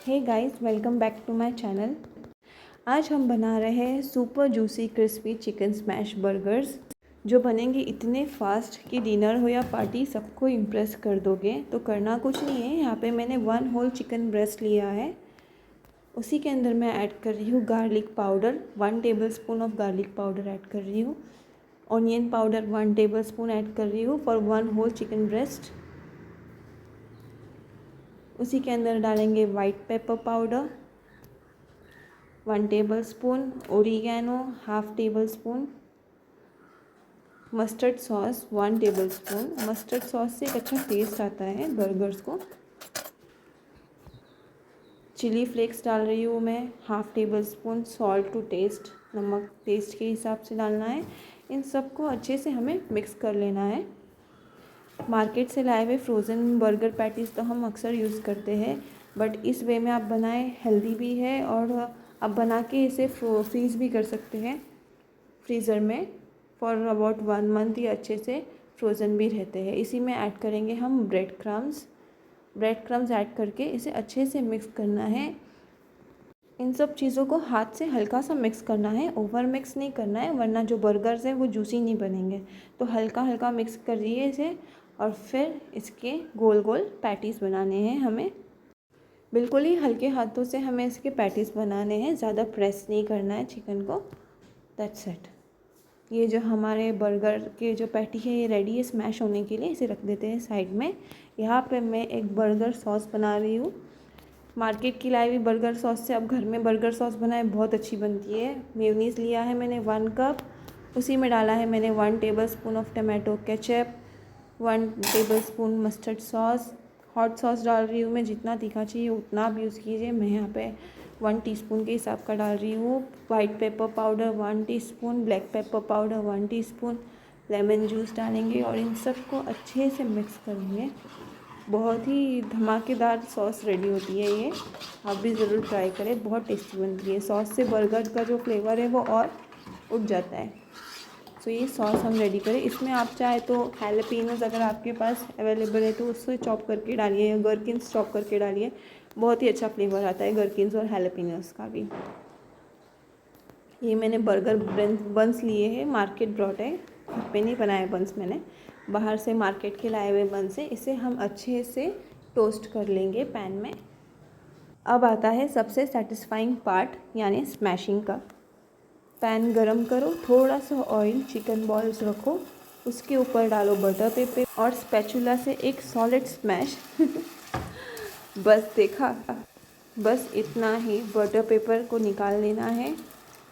Hey guys, welcome back to my channel. आज हम बना रहे हैं super juicy crispy chicken smash burgers, जो बनेंगे इतने फास्ट कि डिनर हो या पार्टी सबको इम्प्रेस कर दोगे। तो करना कुछ नहीं है, यहाँ पे मैंने 1 होल चिकन ब्रेस्ट लिया है। उसी के अंदर मैं ऐड कर रही हूँ garlic powder, 1 tablespoon of garlic powder add कर रही हूँ। ऑनियन पाउडर 1 टेबलस्पून ऐड कर रही हूँ फॉर 1 होल चिकन ब्रेस्ट। उसी के अंदर डालेंगे white pepper powder 1 tablespoon, oregano 1/2 tablespoon, mustard sauce 1 tablespoon. Mustard sauce से एक अच्छा टेस्ट आता है बर्गर्स को। चिली फ्लेक्स डाल रही हूँ मैं 1/2 टेबलस्पून। सॉल्ट टू टेस्ट, नमक टेस्ट के हिसाब से डालना है। इन सबको अच्छे से हमें मिक्स कर लेना है। मार्केट से लाए हुए फ्रोज़न बर्गर पैटीज़ तो हम अक्सर यूज़ करते हैं, बट इस वे में आप बनाएं हेल्दी भी है और आप बना के इसे फ्रीज़ भी कर सकते हैं फ्रीज़र में फॉर अबाउट 1 मंथ। ही अच्छे से फ्रोज़न भी रहते हैं। इसी में ऐड करेंगे हम ब्रेड क्रम्स ऐड करके इसे अच्छे से मिक्स करना है। इन सब चीज़ों को हाथ से हल्का सा मिक्स करना है, ओवर मिक्स नहीं करना है, वरना जो बर्गर्स हैं वो जूसी नहीं बनेंगे। तो हल्का हल्का मिक्स करिए इसे और फिर इसके गोल गोल पैटीज़ बनाने हैं हमें। बिल्कुल ही हल्के हाथों से हमें इसके पैटीज़ बनाने हैं, ज़्यादा प्रेस नहीं करना है चिकन को। That's it. ये जो हमारे बर्गर के जो पैटी है ये रेडी है स्मैश होने के लिए। इसे रख देते हैं साइड में। यहाँ पे मैं एक बर्गर सॉस बना रही हूँ। मार्केट की लाई हुई बर्गर सॉस से अब घर में बर्गर सॉस बनाए बहुत अच्छी बनती है। मेयोनीज़ लिया है मैंने 1 कप, उसी में डाला है मैंने 1 tablespoon of tomato ketchup, 1 tablespoon mustard sauce. Hot sauce डाल रही हूँ मैं, जितना तीखा चाहिए उतना आप यूज़ कीजिए। मैं यहाँ पे 1 टीस्पून के हिसाब का डाल रही हूँ। White pepper powder 1 teaspoon, black pepper powder 1 teaspoon, lemon juice डालेंगे और इन सबको अच्छे से मिक्स करेंगे। बहुत ही धमाकेदार सॉस रेडी होती है ये, आप भी ज़रूर ट्राई करें, बहुत टेस्टी बनती है। सॉस से बर्गर का जो फ्लेवर है वो और उठ जाता है। सो ये सॉस हम रेडी करें। इसमें आप चाहे तो हैलापिनोस अगर आपके पास अवेलेबल है तो उससे चॉप करके डालिए या गरकिन्स चॉप करके डालिए, बहुत ही अच्छा फ्लेवर आता है गरकिन्स और हैलापिनोस का भी। ये मैंने बर्गर बंस लिए हैं, मार्केट ब्रॉड है, घर पे नहीं बनाए बंस मैंने, बाहर से मार्केट के लाए हुए बंस है। इसे हम अच्छे से टोस्ट कर लेंगे पैन में। अब आता है सबसे सेटिस्फाइंग पार्ट, यानी स्मैशिंग का। पैन गरम करो, थोड़ा सा ऑयल, चिकन बॉल्स रखो, उसके ऊपर डालो बटर पेपर और स्पैचुला से एक सॉलिड स्मैश बस देखा, बस इतना ही बटर पेपर को निकाल लेना है।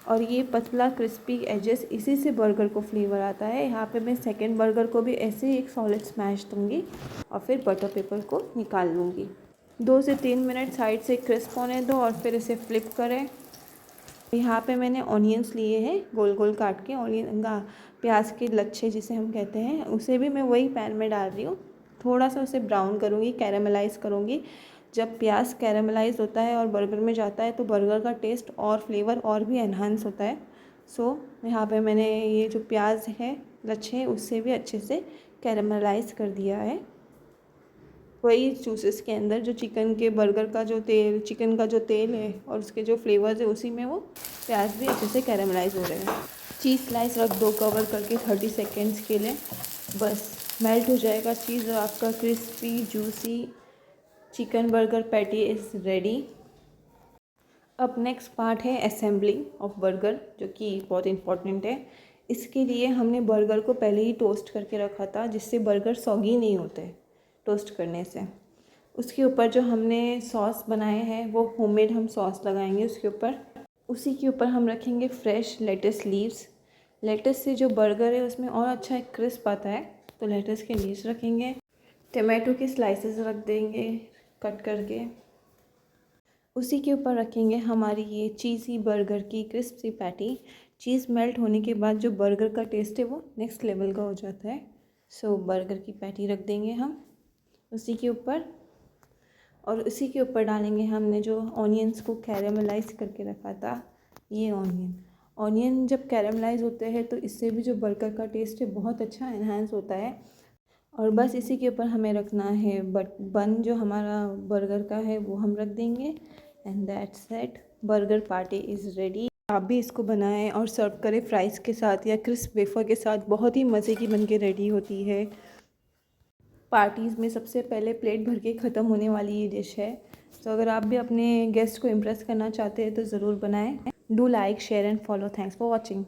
और ये पतला क्रिस्पी एजेस, इसी से बर्गर को फ्लेवर आता है। यहाँ पे मैं सेकंड बर्गर को भी ऐसे ही एक सॉलिड स्मैश दूँगी और फिर बटर पेपर को निकाल लूँगी। 2 से 3 मिनट साइड से क्रिस्प होने दो और फिर इसे फ्लिप करें। यहाँ पे मैंने ऑनियंस लिए हैं गोल गोल काट के, प्याज के लच्छे जिसे हम कहते हैं, उसे भी मैं वही पैन में डाल रही हूँ। थोड़ा सा उसे ब्राउन करूँगी, कैरामलाइज़ करूँगी। जब प्याज कैरामलाइज होता है और बर्गर में जाता है तो बर्गर का टेस्ट और फ्लेवर और भी एनहांस होता है। सो यहाँ पे मैंने ये जो प्याज है लच्छे उससे भी अच्छे से कैरामलाइज़ कर दिया है। वही जूसेस के अंदर जो चिकन के बर्गर का जो तेल, चिकन का जो तेल है और उसके जो फ्लेवर्स है, उसी में वो प्याज भी अच्छे से कैरामलाइज़ हो रहे हैं। चीज़ स्लाइस रख दो कवर करके 30 सेकेंड्स के लिए, बस मेल्ट हो जाएगा चीज़ और आपका crispy juicy chicken burger patty is ready. अब नेक्स्ट पार्ट है असेंबलिंग ऑफ बर्गर, जो कि बहुत इम्पॉर्टेंट है। इसके लिए हमने बर्गर को पहले ही टोस्ट करके रखा था, जिससे बर्गर सॉगी नहीं होते टोस्ट करने से। उसके ऊपर जो हमने सॉस बनाए हैं वो होममेड हम सॉस लगाएंगे उसके ऊपर। उसी के ऊपर हम रखेंगे fresh latus leaves. Let's say जो बर्गर है उसमें और अच्छा एक क्रिस्प आता है, तो लेटस के लीव्स रखेंगे। टमाटो के स्लाइसेस रख देंगे कट करके। उसी के ऊपर रखेंगे हमारी ये चीज़ी बर्गर की क्रिस्प सी पैटी। चीज़ मेल्ट होने के बाद जो बर्गर का टेस्ट है वो नेक्स्ट लेवल का हो जाता है। सो बर्गर की पैटी रख देंगे हम उसी के ऊपर, और उसी के ऊपर डालेंगे हमने जो ऑनियंस को कैरामलाइज़ करके रखा था। ये ऑनियन जब कैरामलाइज़ होते हैं तो इससे भी जो बर्गर का टेस्ट है बहुत अच्छा एनहांस होता है। और बस इसी के ऊपर हमें रखना है बन जो हमारा बर्गर का है वो हम रख देंगे। And that's it, burger party is ready. आप भी इसको बनाएं और सर्व करें फ्राइज़ के साथ या क्रिस्प वेफर के साथ, बहुत ही मज़े की बन के रेडी होती है। पार्टीज़ में सबसे पहले प्लेट भर के ख़त्म होने वाली ये डिश है। तो अगर आप भी अपने गेस्ट को इम्प्रेस करना चाहते हैं तो ज़रूर बनाएं। Do like, share and follow. Thanks for watching.